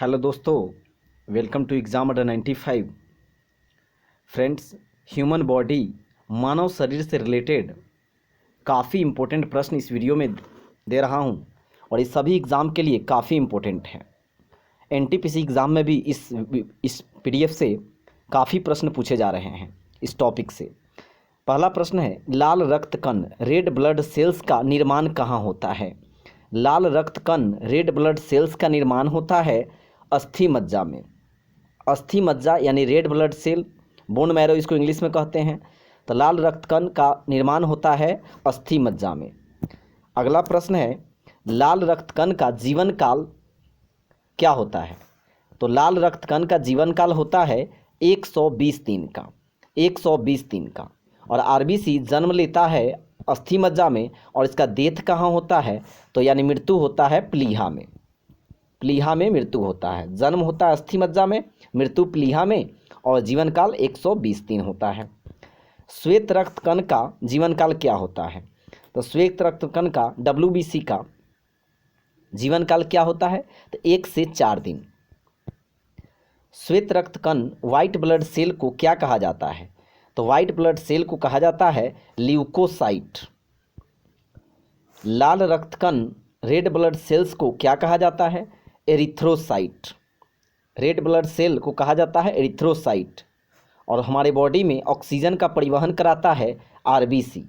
Hello दोस्तों, welcome to exam अड्डा 95। Friends, human body मानव शरीर से रिलेटेड काफ़ी इम्पोर्टेंट प्रश्न इस वीडियो में दे रहा हूं और ये सभी एग्ज़ाम के लिए काफ़ी इम्पोर्टेंट है। एनटीपीसी एग्ज़ाम में भी इस पीडीएफ से काफ़ी प्रश्न पूछे जा रहे हैं इस टॉपिक से। पहला प्रश्न है, लाल रक्त कण रेड ब्लड सेल्स का निर्माण कहाँ होता है? लाल रक्त कण रेड ब्लड सेल्स का निर्माण होता है अस्थि मज्जा में। अस्थि मज्जा यानी red blood cell, bone marrow इसको इंग्लिश में कहते हैं। तो लाल रक्त कण का निर्माण होता है अस्थि मज्जा में। अगला प्रश्न है, लाल रक्त कण का जीवन काल क्या होता है? तो लाल रक्त कण का जीवन काल होता है 120 दिन का, 120 दिन का। और आरबीसी जन्म लेता है अस्थि मज्जा में और इसका डेथ कहाँ होता है? तो यानी मृत्यु होता है प्लीहा में। प्लीहा में मृत्यु होता है। जन्म होता है अस्थि मज्जा में, मृत्यु प्लीहा में और जीवन काल 120 दिन होता है। श्वेत रक्त कण का जीवन काल क्या होता है? तो श्वेत रक्त कण का WBC का जीवन काल क्या होता है? तो 1 से 4 दिन। श्वेत रक्त कण व्हाइट ब्लड सेल को क्या कहा जाता है? तो व्हाइट ब्लड सेल को कहा जाता है ल्यूकोसाइट। लाल रक्त कण रेड ब्लड सेल्स को क्या कहा जाता है? एरिथ्रोसाइट। रेड ब्लड सेल को कहा जाता है एरिथ्रोसाइट। और हमारे बॉडी में ऑक्सीजन का परिवहन कराता है आरबीसी।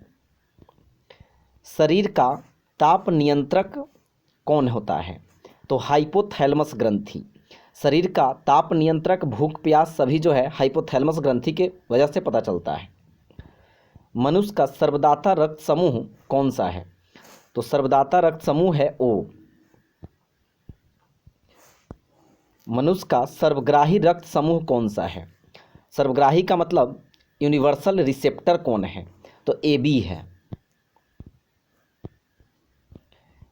शरीर का ताप नियंत्रक कौन होता है? तो हाइपोथैलेमस ग्रंथि। शरीर का ताप नियंत्रक, भूख प्यास सभी जो है हाइपोथैलेमस ग्रंथि के वजह से पता चलता है। मनुष्य का सर्वदाता रक्त समूह कौन सा है? तो सर्वदाता रक्त समूह है O। मनुष्य का सर्वग्राही रक्त समूह कौन सा है? सर्वग्राही का मतलब यूनिवर्सल रिसेप्टर कौन है? तो AB है।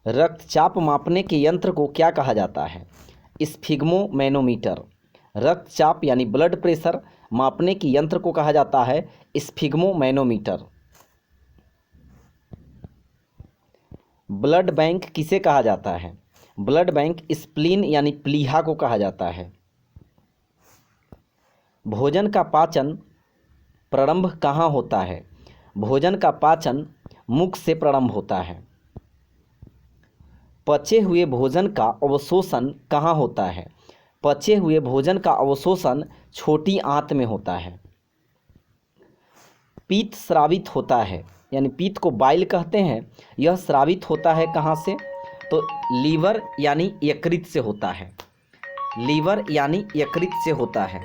रक्तचाप मापने के यंत्र को क्या कहा जाता है? स्फिग्मोमैनोमीटर। रक्तचाप यानी ब्लड प्रेशर मापने के यंत्र को कहा जाता है स्फिग्मोमैनोमीटर। ब्लड बैंक किसे कहा जाता है? ब्लड बैंक स्प्लीन यानी प्लीहा को कहा जाता है। भोजन का पाचन प्रारंभ कहाँ होता है? भोजन का पाचन मुख से प्रारंभ होता है। पचे हुए भोजन का अवशोषण कहाँ होता है? पचे हुए भोजन का अवशोषण छोटी आंत में होता है। पीत स्रावित होता है यानी पीत को बाइल कहते हैं। यह स्रावित होता है कहाँ से? तो लीवर यानी यकृत से होता है। लीवर यानी यकृत से होता है।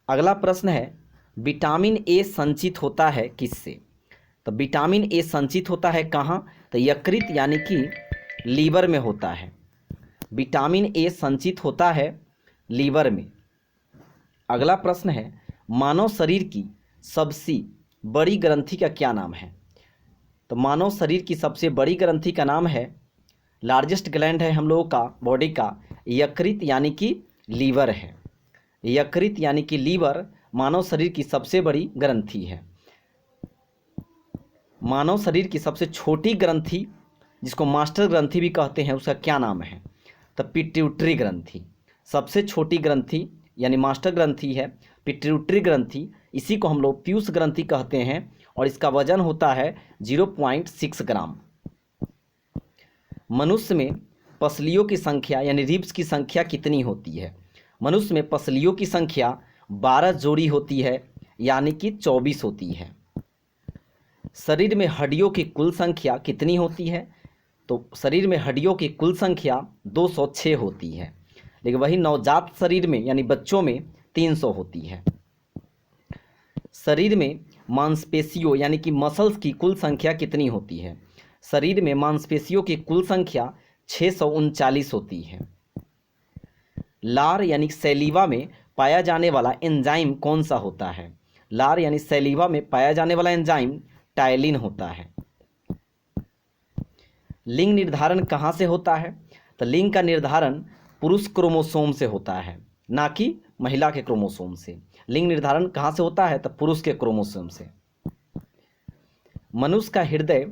अगला प्रश्न है, विटामिन ए संचित होता है किससे? तो विटामिन ए संचित होता है कहाँ? तो यकृत यानी कि लीवर में होता है। विटामिन ए संचित होता है लीवर में। अगला प्रश्न है, मानव शरीर की सबसे बड़ी ग्रंथि का क्या नाम है? तो मानव शरीर की सबसे बड़ी ग्रंथि का नाम है, लार्जेस्ट ग्लैंड है हम लोगों का बॉडी का, यकृत यानी कि लीवर है। यकृत यानी कि लीवर मानव शरीर की सबसे बड़ी ग्रंथि है। मानव शरीर की सबसे छोटी ग्रंथि, जिसको मास्टर ग्रंथि भी कहते हैं, उसका क्या नाम है? तो पिट्यूटरी ग्रंथि। सबसे छोटी ग्रंथि यानी मास्टर ग्रंथि है पिट्यूटरी ग्रंथि। इसी को हम लोग पीयूष ग्रंथि कहते हैं और इसका वजन होता है 0.6 ग्राम। मनुष्य में पसलियों की संख्या यानी रिब्स की संख्या कितनी होती है? मनुष्य में पसलियों की संख्या 12 जोड़ी होती है यानी कि 24 होती है। शरीर में हड्डियों की कुल संख्या कितनी होती है? तो शरीर में हड्डियों की कुल संख्या 206 होती है, लेकिन वही नवजात शरीर में यानी बच्चों में 300 होती है। शरीर में मांसपेशियों यानी कि मसल्स की कुल संख्या कितनी होती है? शरीर में मांसपेशियों की कुल संख्या 639 होती है। लार यानी सैलीवा में पाया जाने वाला एंजाइम कौन सा होता है? लार यानी सैलीवा में पाया जाने वाला एंजाइम टायलिन होता है। लिंग निर्धारण कहाँ से होता है? तो लिंग का निर्धारण पुरुष क्रोमोसोम से होता है, ना कि महिला के क्रोमोसोम से। लिंग निर्धारण कहाँ से होता है? तो पुरुष के क्रोमोसोम से। मनुष्य का हृदय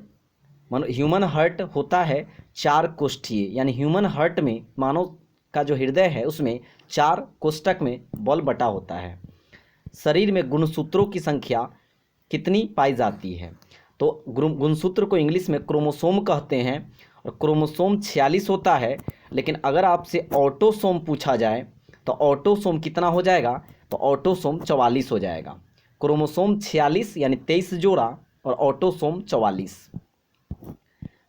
ह्यूमन हार्ट होता है 4 कोष्ठीय, यानी ह्यूमन हार्ट में मानव का जो हृदय है उसमें 4 कोष्ठक में बॉल बटा होता है। शरीर में गुणसूत्रों की संख्या कितनी पाई जाती है? तो गुणसूत्र को इंग्लिश में क्रोमोसोम कहते हैं और क्रोमोसोम 46 होता है। लेकिन अगर आपसे ऑटोसोम पूछा जाए तो ऑटोसोम कितना हो जाएगा? तो ऑटोसोम 44 हो जाएगा। क्रोमोसोम 46 यानी 23 जोड़ा और ऑटोसोम 44।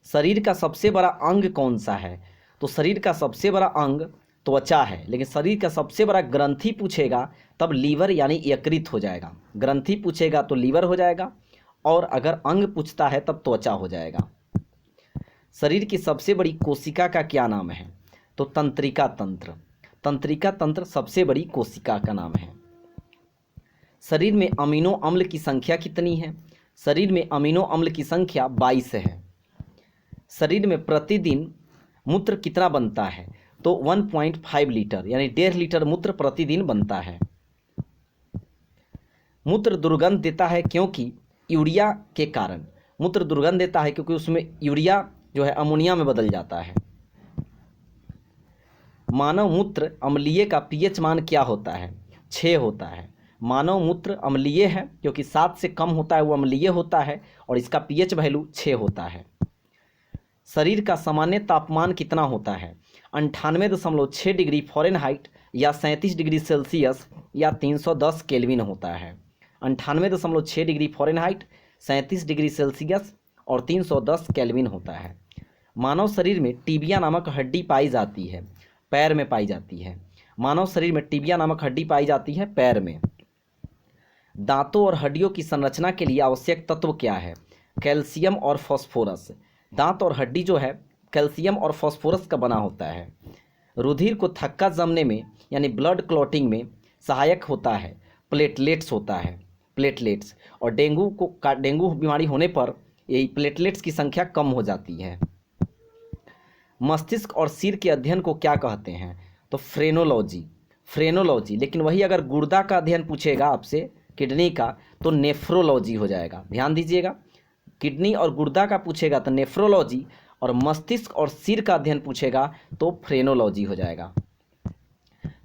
शरीर का सबसे बड़ा अंग कौन सा है? तो शरीर का सबसे बड़ा अंग त्वचा है। लेकिन शरीर का सबसे बड़ा ग्रंथि पूछेगा तब लीवर यानी यकृत हो जाएगा। ग्रंथि पूछेगा तो लीवर हो जाएगा और अगर अंग पूछता है तब त्वचा हो जाएगा। शरीर की सबसे बड़ी कोशिका का क्या नाम है? तो तंत्रिका तंत्र। तंत्रिका तंत्र सबसे बड़ी कोशिका का नाम है। शरीर में अमीनो अम्ल की संख्या कितनी है? शरीर में अमीनो अम्ल की संख्या 22 है। शरीर में प्रतिदिन मूत्र कितना बनता है? तो 1.5 लीटर यानी 1.5 लीटर मूत्र प्रतिदिन बनता है। मूत्र दुर्गंध देता है क्योंकि यूरिया के कारण। मूत्र दुर्गंध देता है क्योंकि उसमें यूरिया जो है अमोनिया में बदल जाता है। मानव मूत्र अम्लीय का पीएच मान क्या होता है? 6 होता है। मानव मूत्र अम्लीय है क्योंकि 7 से कम होता है वो अम्लीय होता है और इसका पीएच वैल्यू 6 होता है। शरीर का सामान्य तापमान कितना होता है? 98.6 डिग्री फ़ारेनहाइट या 37 डिग्री सेल्सियस या 310 केल्विन होता है। 98.6 डिग्री फ़ारेनहाइट, 37 डिग्री सेल्सियस और 310 केल्विन होता है। मानव शरीर में टिबिया नामक हड्डी पाई जाती है, पैर में पाई जाती है। मानव शरीर में टिबिया नामक हड्डी पाई जाती है पैर में। दांतों और हड्डियों की संरचना के लिए आवश्यक तत्व क्या है? कैल्शियम और फास्फोरस। दांत और हड्डी जो है कैल्शियम और फास्फोरस का बना होता है। रुधिर को थक्का जमने में यानी ब्लड क्लॉटिंग में सहायक होता है प्लेटलेट्स होता है, प्लेटलेट्स। और डेंगू बीमारी होने पर यही प्लेटलेट्स की संख्या कम हो जाती है। मस्तिष्क और सिर के अध्ययन को क्या कहते हैं? तो फ्रेनोलॉजी, फ्रेनोलॉजी। लेकिन वही अगर गुर्दा का अध्ययन पूछेगा आपसे, किडनी का, तो नेफ्रोलॉजी हो जाएगा। ध्यान दीजिएगा, किडनी और गुर्दा का पूछेगा तो नेफ्रोलॉजी और मस्तिष्क और सिर का अध्ययन पूछेगा तो फ्रेनोलॉजी हो जाएगा।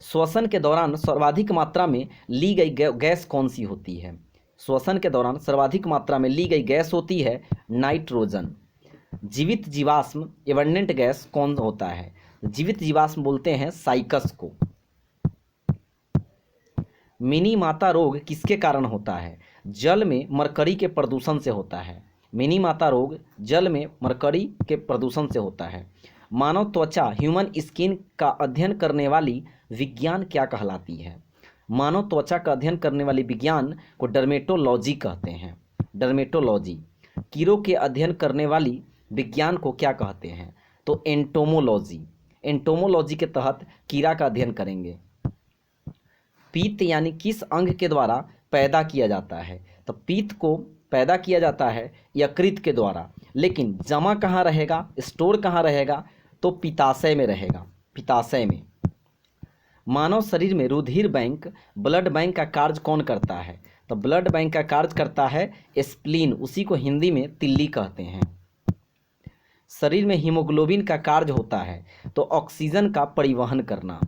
श्वसन के दौरान सर्वाधिक मात्रा में ली गई गैस कौन सी होती है? श्वसन के दौरान सर्वाधिक मात्रा में ली गई गैस होती है नाइट्रोजन। जीवित जीवाश्म एबंडेंट गैस कौन होता है? जीवित जीवाश्म बोलते हैं साइकस को। मिनी माता रोग किसके कारण होता है? जल में मरकरी के प्रदूषण से होता है। मिनी माता रोग जल में मरकरी के प्रदूषण से होता है। मानव त्वचा ह्यूमन स्किन का अध्ययन करने वाली विज्ञान क्या कहलाती है? मानव त्वचा का अध्ययन करने वाली विज्ञान को डर्मेटोलॉजी कहते हैं। डर्मेटोलॉजी। कीड़ों के अध्ययन करने वाली विज्ञान को क्या कहते हैं? तो एंटोमोलॉजी। एंटोमोलॉजी के तहत कीड़ा का अध्ययन करेंगे। पीत यानी किस अंग के द्वारा पैदा किया जाता है? तो पीत को पैदा किया जाता है यकृत के द्वारा। लेकिन जमा कहाँ रहेगा, स्टोर कहाँ रहेगा? तो पित्ताशय में रहेगा, पित्ताशय में। मानव शरीर में रुधिर बैंक, ब्लड बैंक का कार्य कौन करता है? तो ब्लड बैंक का कार्य करता है स्प्लीन, उसी को हिंदी में तिल्ली कहते हैं। शरीर में हीमोग्लोबिन का कार्य होता है तो ऑक्सीजन का परिवहन करना।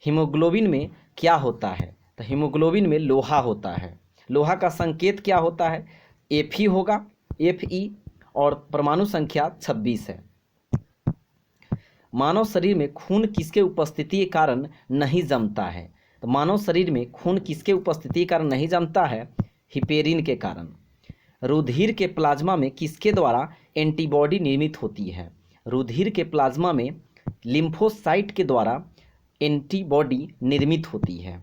हीमोग्लोबिन में क्या होता है? तो हीमोग्लोबिन में लोहा होता है। लोहा का संकेत क्या होता है? Fe होगा, Fe, और परमाणु संख्या 26 है। मानव शरीर में खून किसके उपस्थिति के कारण नहीं जमता है? तो मानव शरीर में खून किसके उपस्थिति के कारण नहीं जमता है? हिपेरिन के कारण। रुधिर के प्लाज्मा में किसके द्वारा एंटीबॉडी निर्मित होती है? रुधिर के प्लाज्मा में लिम्फोसाइट के द्वारा एंटीबॉडी निर्मित होती है।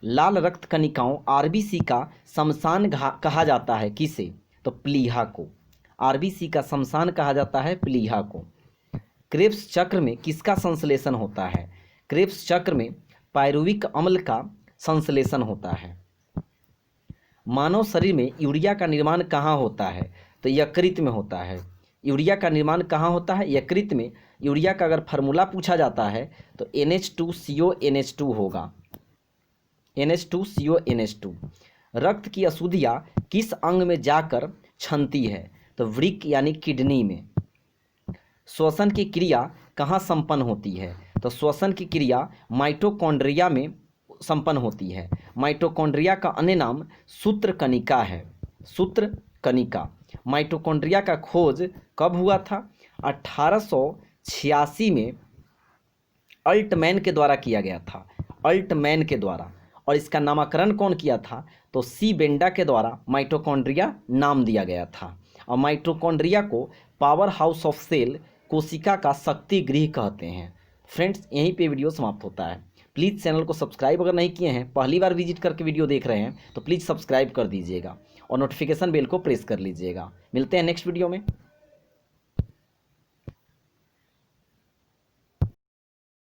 लाल रक्त कणिकाओं आरबीसी का शमशान कहा जाता है किसे? तो प्लीहा को। आरबीसी का शमशान कहा जाता है प्लीहा को। क्रेब्स चक्र में किसका संश्लेषण होता है? क्रेब्स चक्र में पायरुविक अम्ल का संश्लेषण होता है। मानव शरीर में यूरिया का निर्माण कहाँ होता है? तो यकृत में होता है। यूरिया का निर्माण कहाँ होता है? यकृत में। यूरिया का अगर फार्मूला पूछा जाता है तो NH2CONH2 होगा, NH2CONH2। रक्त की अशुद्धियाँ किस अंग में जाकर छनती है? तो वृक्क यानी किडनी में। श्वसन की क्रिया कहाँ संपन्न होती है? तो श्वसन की क्रिया माइटोकॉन्ड्रिया में संपन्न होती है। माइटोकॉन्ड्रिया का अन्य नाम सूत्रकणिका है। सूत्रकणिका। माइटोकॉन्ड्रिया का खोज कब हुआ था? 1886 में अल्टमैन के द्वारा किया गया था। अल्टमैन के द्वारा। और इसका नामकरण कौन किया था? तो सी बेंडा के द्वारा माइटोकॉन्ड्रिया नाम दिया गया था। और माइटोकॉन्ड्रिया को पावर हाउस ऑफ सेल, कोशिका का शक्ति गृह कहते हैं। फ्रेंड्स, यहीं पे वीडियो समाप्त होता है। प्लीज़ चैनल को सब्सक्राइब अगर नहीं किए हैं, पहली बार विजिट करके वीडियो देख रहे हैं तो प्लीज़ सब्सक्राइब कर दीजिएगा और नोटिफिकेशन बेल को प्रेस कर लीजिएगा। मिलते हैं नेक्स्ट वीडियो में।